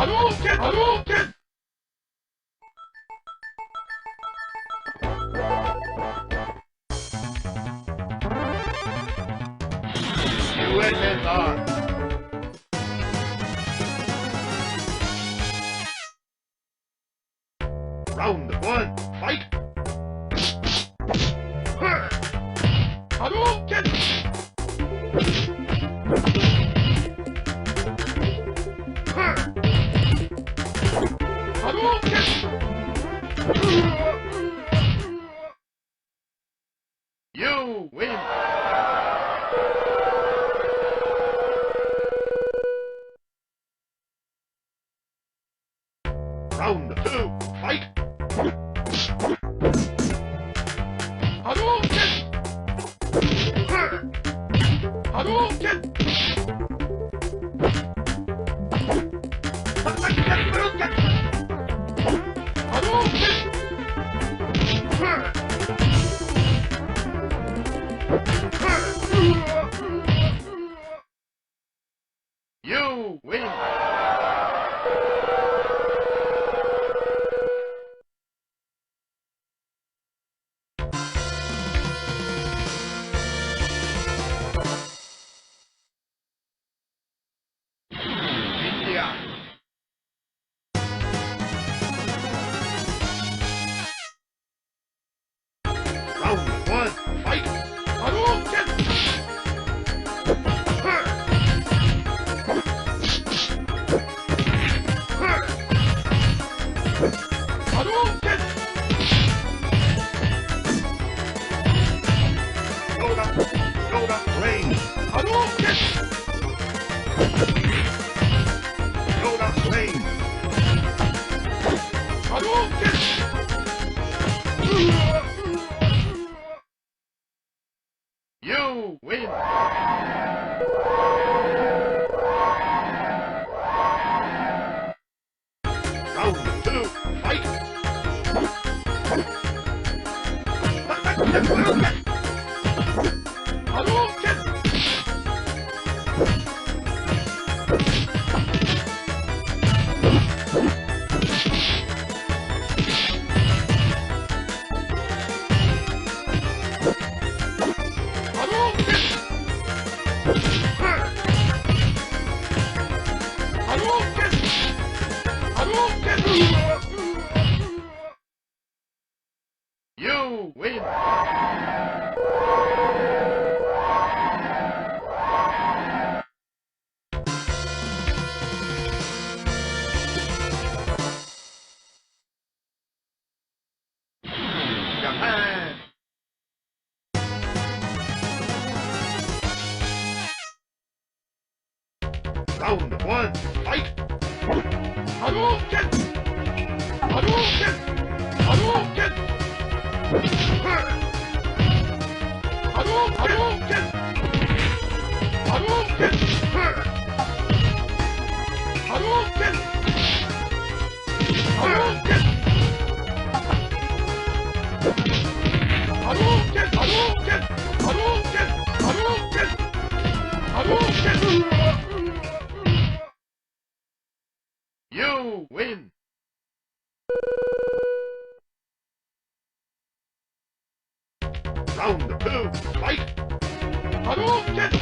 Hadouken! Hadouken! USSR. Round one, fight! Hadouken! Hadouken! You win! Round two, fight! Hadouken! Hadouken! You win! India. Round one, fight! Hadouken! Hadouken! Yoda range! Hadouken! Yoda range! Hadouken! You win! Round two, fight! Hadouken! Hadouken! Hadouken! You win! Japan! Round one, fight! Hadouken! Hadouken! Hadouken! Hadouken! Hadouken! Hadouken! Hadouken! Hadouken! Hadouken! Hadouken! Hadouken! Hadouken! You win! Round two, fight! Hadouken!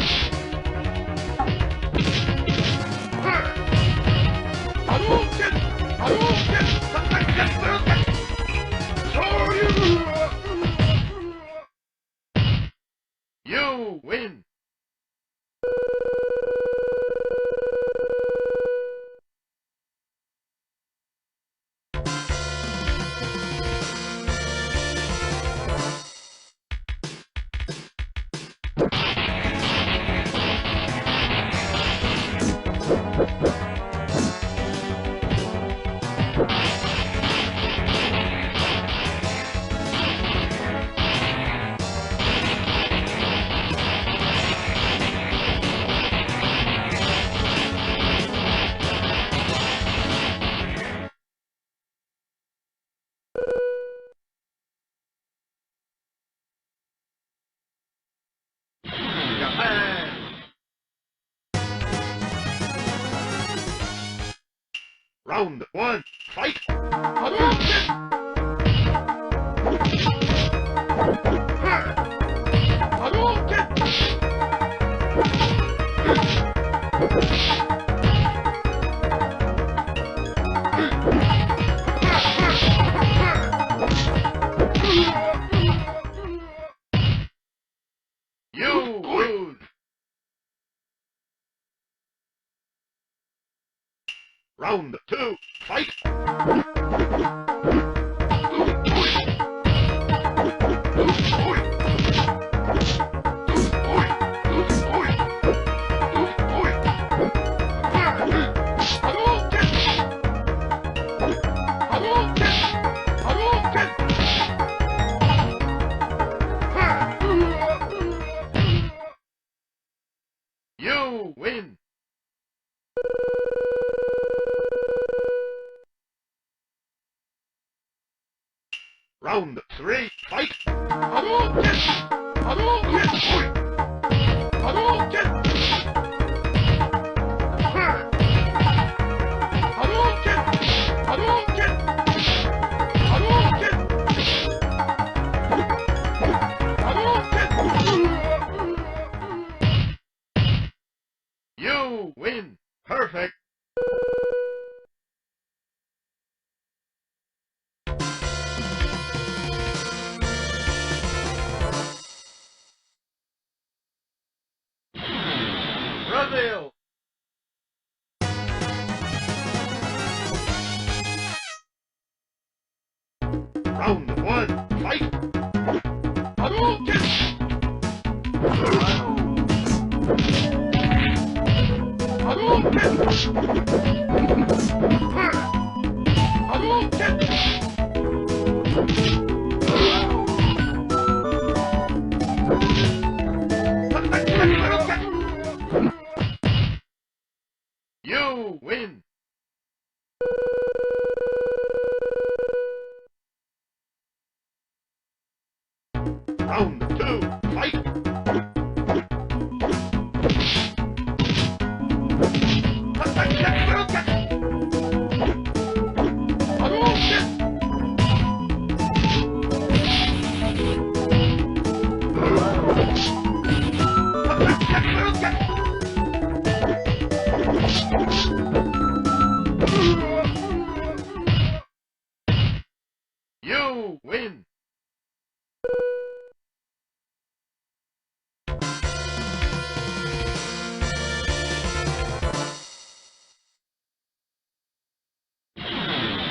Hadouken! Hadouken! Hadouken! You win! Japan! Round one, fight! Hadouken! Hadouken! You lose! Round two, fight! You win! Round three, fight! Hadouken! Hadouken! Hadouken! Hadouken! Hadouken! Hadouken! Hadouken! You win! Perfect! Brazil! Round one, fight! Hadouken! Hadouken! Hadouken! You win! Round two, fight! Hadouken! You win!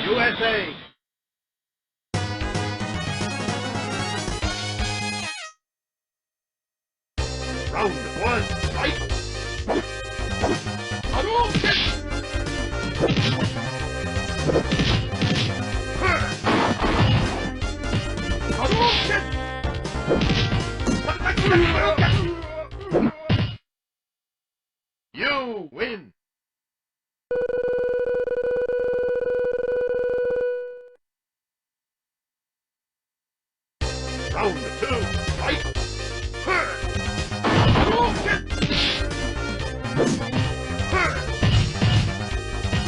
USA! Round one, fight! Hadouken! Hadouken! You win! Round two, fight! Hadouken!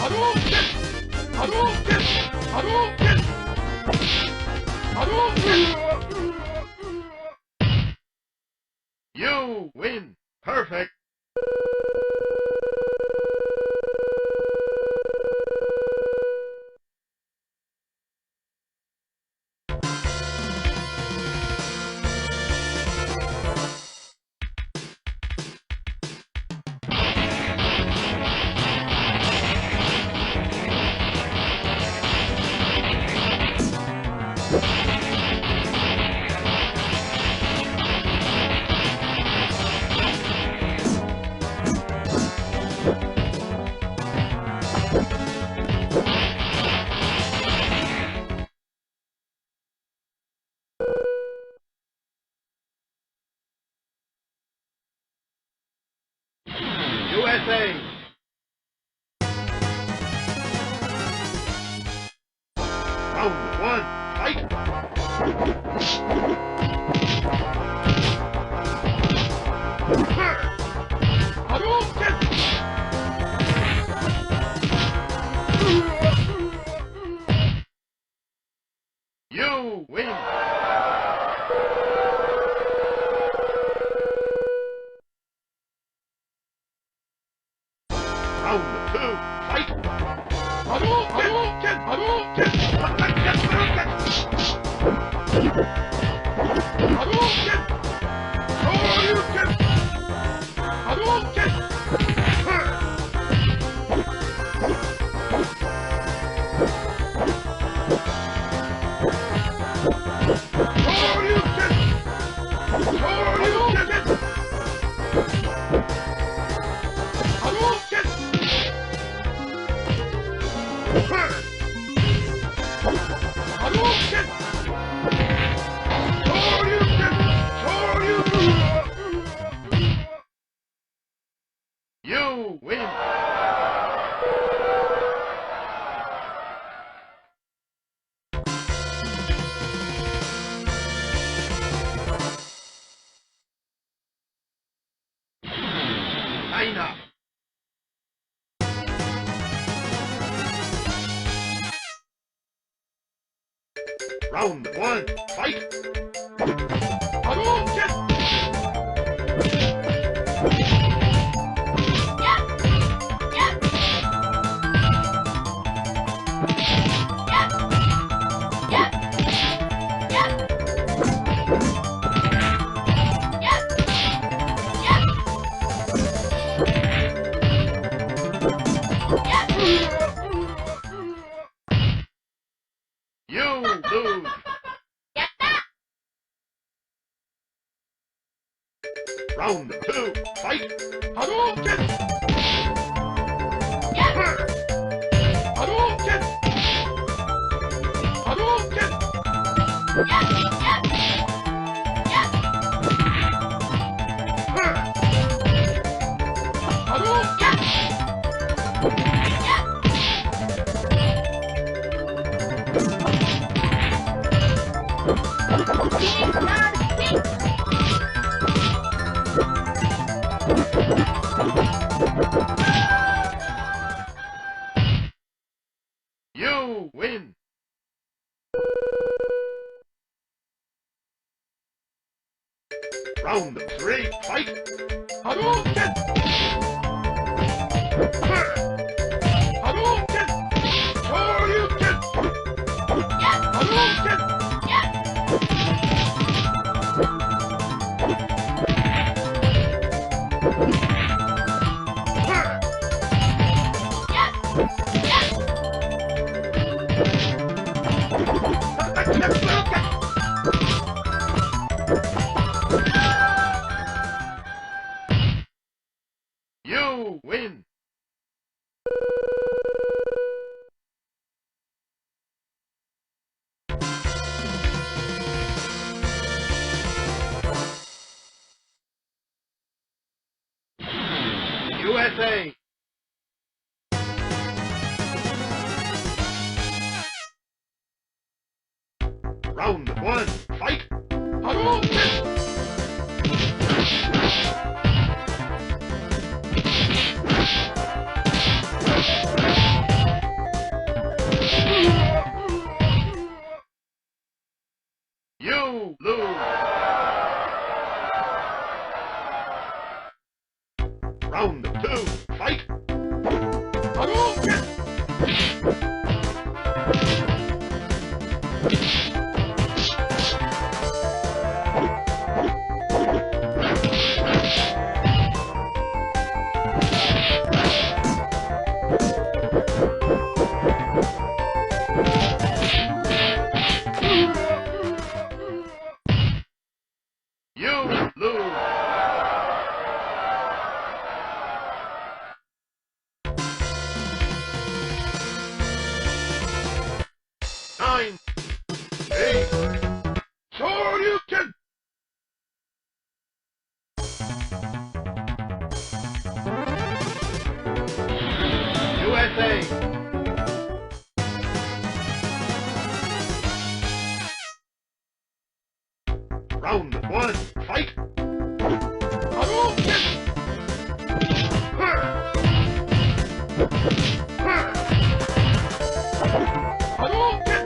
Hadouken! Hadouken! Hadouken! Hadouken! You win! Perfect! Round two, fight! Hadouken! Hadouken! Hadouken! Hadouken! Shoryuken! Hadouken! Shoryuken! Shoryuken! Hadouken! Hadouken! Shoryuken! Shoryuken! You win! China! Round one, fight! Hadouken! You lose! Round two, fight! Hadouken! Hadouken! Hadouken! Hadouken! You win! Round three, fight! Hadouken! Hadouken! Shoryuken! Hadouken! You win! USA! Round one, fight! Hadouken! You lose! Round two, fight! Hadouken! You lose! Nine, eight, Shoryuken! USA! Round one, fight! Hadouken! Hadouken!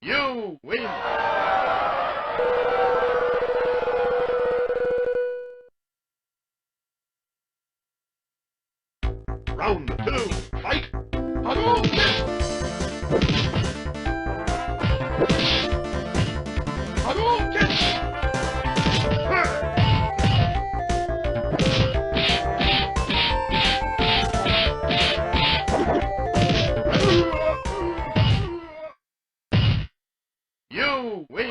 You win. Round 2, fight! Hadouken! Hadouken! You win.